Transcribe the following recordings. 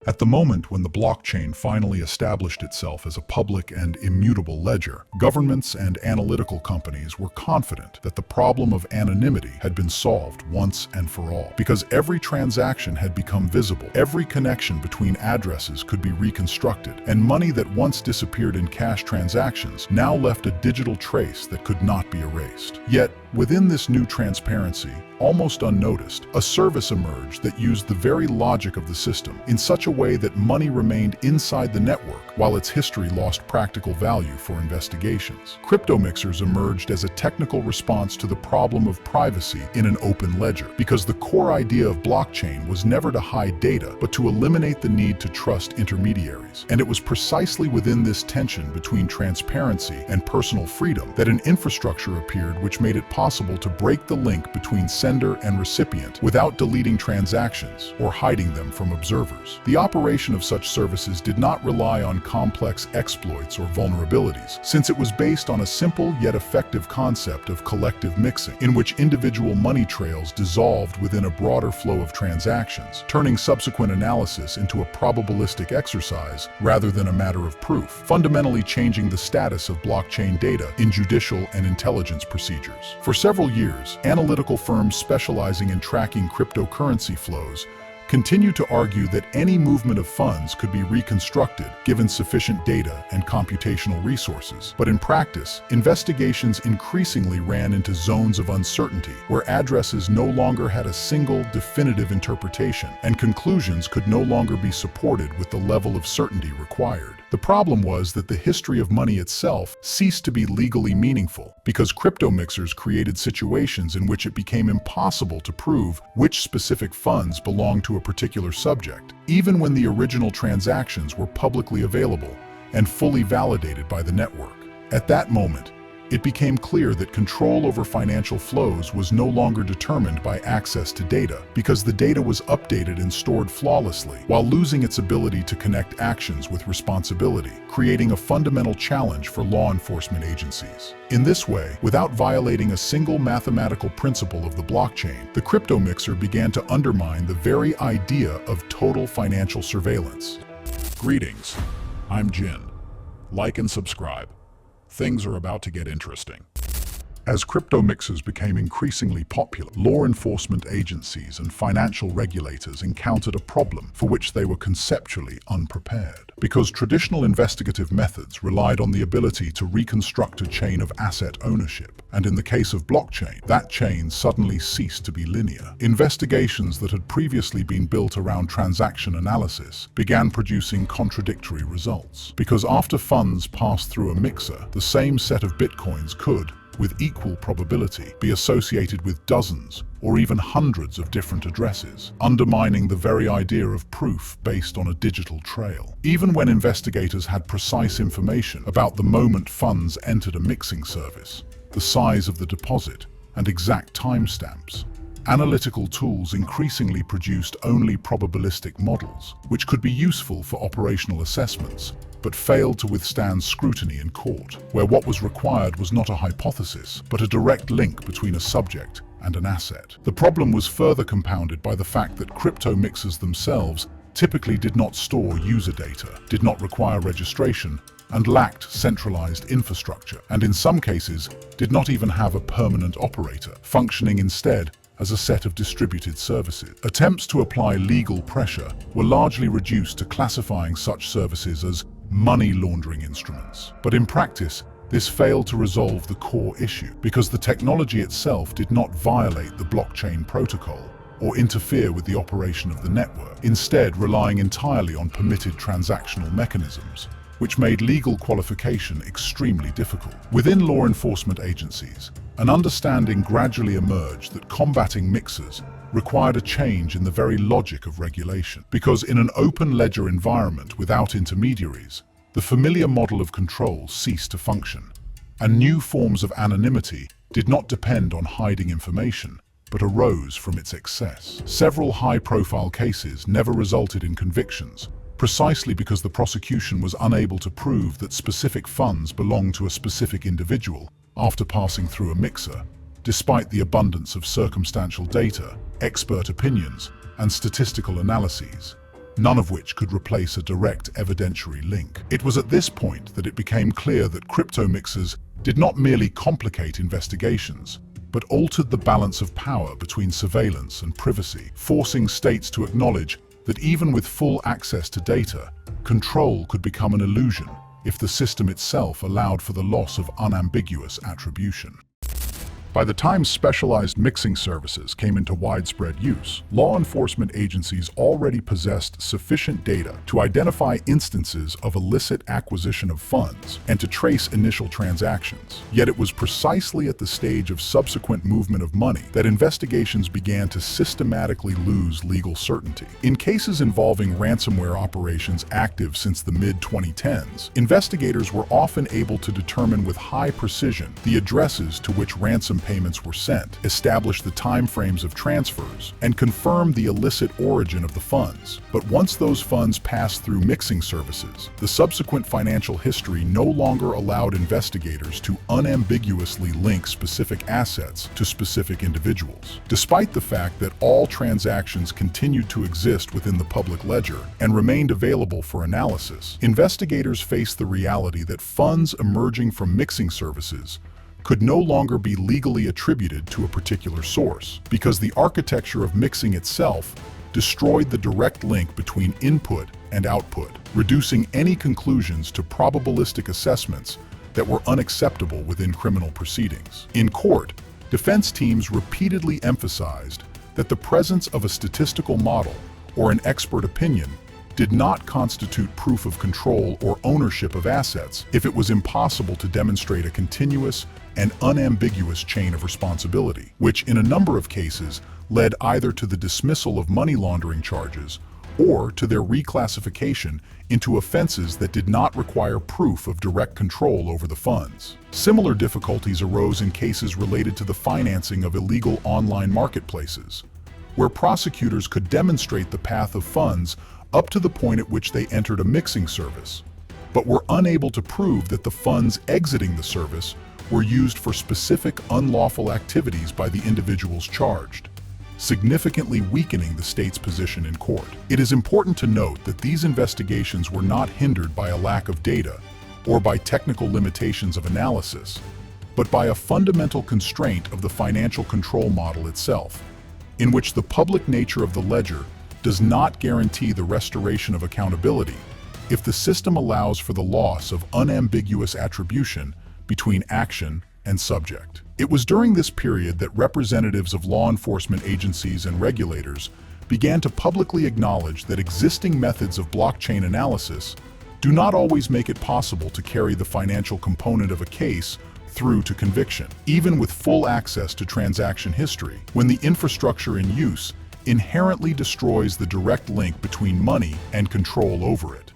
At the moment when the blockchain finally established itself as a public and immutable ledger, governments and analytical companies were confident that the problem of anonymity had been solved once and for all. Because every transaction had become visible, every connection between addresses could be reconstructed, and money that once disappeared in cash transactions now left a digital trace that could not be erased. Yet, within this new transparency, almost unnoticed, a service emerged that used the very logic of the system in such a way that money remained inside the network while its history lost practical value for investigations. Cryptomixers emerged as a technical response to the problem of privacy in an open ledger, because the core idea of blockchain was never to hide data, but to eliminate the need to trust intermediaries. And it was precisely within this tension between transparency and personal freedom that an infrastructure appeared which made it possible to break the link between sender and recipient without deleting transactions or hiding them from observers. The operation of such services did not rely on complex exploits or vulnerabilities, since it was based on a simple yet effective concept of collective mixing, in which individual money trails dissolved within a broader flow of transactions, turning subsequent analysis into a probabilistic exercise rather than a matter of proof, fundamentally changing the status of blockchain data in judicial and intelligence procedures. For several years, analytical firms specializing in tracking cryptocurrency flows continue to argue that any movement of funds could be reconstructed given sufficient data and computational resources. But in practice, investigations increasingly ran into zones of uncertainty where addresses no longer had a single definitive interpretation and conclusions could no longer be supported with the level of certainty required. The problem was that the history of money itself ceased to be legally meaningful because cryptomixers created situations in which it became impossible to prove which specific funds belonged to a particular subject, even when the original transactions were publicly available and fully validated by the network. At that moment, it became clear that control over financial flows was no longer determined by access to data, because the data was updated and stored flawlessly, while losing its ability to connect actions with responsibility, creating a fundamental challenge for law enforcement agencies. In this way, without violating a single mathematical principle of the blockchain, the cryptomixer began to undermine the very idea of total financial surveillance. Greetings, I'm Jin. Like and subscribe. Things are about to get interesting. As cryptomixers became increasingly popular, law enforcement agencies and financial regulators encountered a problem for which they were conceptually unprepared. Because traditional investigative methods relied on the ability to reconstruct a chain of asset ownership, and in the case of blockchain, that chain suddenly ceased to be linear. Investigations that had previously been built around transaction analysis began producing contradictory results. Because after funds passed through a mixer, the same set of bitcoins could, with equal probability, be associated with dozens or even hundreds of different addresses, undermining the very idea of proof based on a digital trail. Even when investigators had precise information about the moment funds entered a mixing service, the size of the deposit, and exact timestamps, analytical tools increasingly produced only probabilistic models, which could be useful for operational assessments, but failed to withstand scrutiny in court, where what was required was not a hypothesis, but a direct link between a subject and an asset. The problem was further compounded by the fact that cryptomixers themselves typically did not store user data, did not require registration, and lacked centralized infrastructure, and in some cases did not even have a permanent operator, functioning instead as a set of distributed services. Attempts to apply legal pressure were largely reduced to classifying such services as money laundering instruments. But in practice, this failed to resolve the core issue, because the technology itself did not violate the blockchain protocol or interfere with the operation of the network, instead relying entirely on permitted transactional mechanisms, which made legal qualification extremely difficult. Within law enforcement agencies, an understanding gradually emerged that combating mixers required a change in the very logic of regulation. Because in an open ledger environment without intermediaries, the familiar model of control ceased to function, and new forms of anonymity did not depend on hiding information, but arose from its excess. Several high-profile cases never resulted in convictions, precisely because the prosecution was unable to prove that specific funds belonged to a specific individual after passing through a mixer, despite the abundance of circumstantial data, expert opinions, and statistical analyses. none of which could replace a direct evidentiary link. It was at this point that it became clear that cryptomixers did not merely complicate investigations, but altered the balance of power between surveillance and privacy, forcing states to acknowledge that even with full access to data, control could become an illusion if the system itself allowed for the loss of unambiguous attribution. By the time specialized mixing services came into widespread use, law enforcement agencies already possessed sufficient data to identify instances of illicit acquisition of funds and to trace initial transactions. Yet it was precisely at the stage of subsequent movement of money that investigations began to systematically lose legal certainty. In cases involving ransomware operations active since the mid-2010s, investigators were often able to determine with high precision the addresses to which ransom payments were sent, establish the timeframes of transfers, and confirm the illicit origin of the funds. But once those funds passed through mixing services, the subsequent financial history no longer allowed investigators to unambiguously link specific assets to specific individuals. Despite the fact that all transactions continued to exist within the public ledger and remained available for analysis, investigators faced the reality that funds emerging from mixing services could no longer be legally attributed to a particular source, because the architecture of mixing itself destroyed the direct link between input and output, reducing any conclusions to probabilistic assessments that were unacceptable within criminal proceedings. In court, defense teams repeatedly emphasized that the presence of a statistical model or an expert opinion did not constitute proof of control or ownership of assets if it was impossible to demonstrate a continuous and unambiguous chain of responsibility, which in a number of cases led either to the dismissal of money laundering charges or to their reclassification into offenses that did not require proof of direct control over the funds. Similar difficulties arose in cases related to the financing of illegal online marketplaces, where prosecutors could demonstrate the path of funds up to the point at which they entered a mixing service, but were unable to prove that the funds exiting the service were used for specific unlawful activities by the individuals charged, significantly weakening the state's position in court. It is important to note that these investigations were not hindered by a lack of data or by technical limitations of analysis, but by a fundamental constraint of the financial control model itself, in which the public nature of the ledger does not guarantee the restoration of accountability if the system allows for the loss of unambiguous attribution between action and subject. It was during this period that representatives of law enforcement agencies and regulators began to publicly acknowledge that existing methods of blockchain analysis do not always make it possible to carry the financial component of a case through to conviction, even with full access to transaction history, when the infrastructure in use inherently destroys the direct link between money and control over it.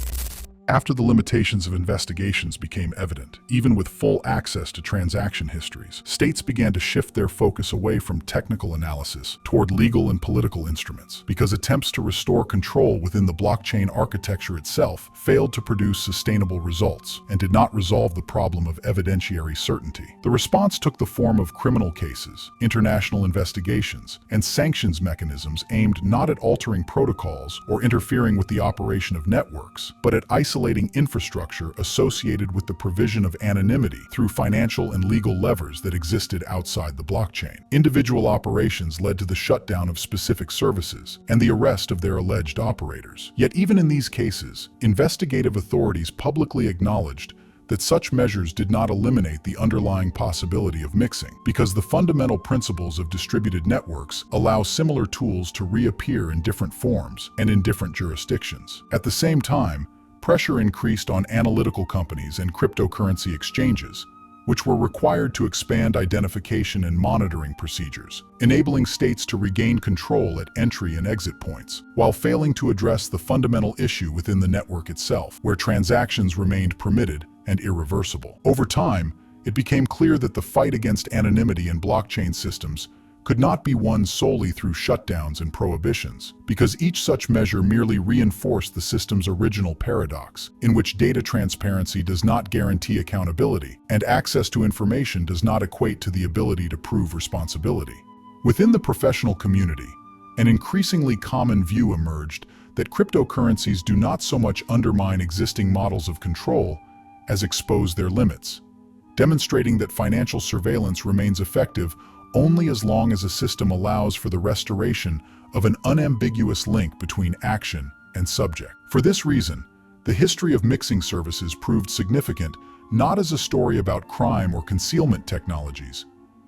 After the limitations of investigations became evident, even with full access to transaction histories, states began to shift their focus away from technical analysis toward legal and political instruments, because attempts to restore control within the blockchain architecture itself failed to produce sustainable results and did not resolve the problem of evidentiary certainty. The response took the form of criminal cases, international investigations, and sanctions mechanisms aimed not at altering protocols or interfering with the operation of networks, but at isolating infrastructure associated with the provision of anonymity through financial and legal levers that existed outside the blockchain. Individual operations led to the shutdown of specific services and the arrest of their alleged operators. Yet even in these cases, investigative authorities publicly acknowledged that such measures did not eliminate the underlying possibility of mixing, because the fundamental principles of distributed networks allow similar tools to reappear in different forms and in different jurisdictions. At the same time, pressure increased on analytical companies and cryptocurrency exchanges, which were required to expand identification and monitoring procedures, enabling states to regain control at entry and exit points, while failing to address the fundamental issue within the network itself, where transactions remained permitted and irreversible. Over time, it became clear that the fight against anonymity in blockchain systems could not be won solely through shutdowns and prohibitions, because each such measure merely reinforced the system's original paradox, in which data transparency does not guarantee accountability, and access to information does not equate to the ability to prove responsibility. Within the professional community, an increasingly common view emerged that cryptocurrencies do not so much undermine existing models of control as expose their limits, demonstrating that financial surveillance remains effective only as long as a system allows for the restoration of an unambiguous link between action and subject. For this reason, the history of mixing services proved significant not as a story about crime or concealment technologies,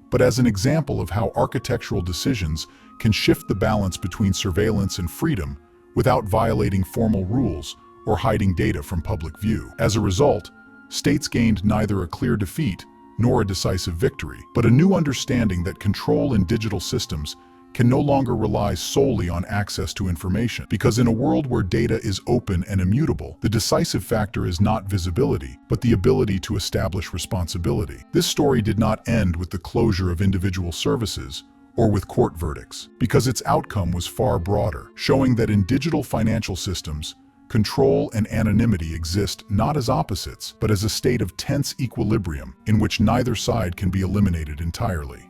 but as an example of how architectural decisions can shift the balance between surveillance and freedom without violating formal rules or hiding data from public view. As a result, states gained neither a clear defeat nor a decisive victory, but a new understanding that control in digital systems can no longer rely solely on access to information. Because in a world where data is open and immutable, the decisive factor is not visibility, but the ability to establish responsibility. This story did not end with the closure of individual services or with court verdicts, because its outcome was far broader, showing that in digital financial systems, control and anonymity exist not as opposites, but as a state of tense equilibrium in which neither side can be eliminated entirely.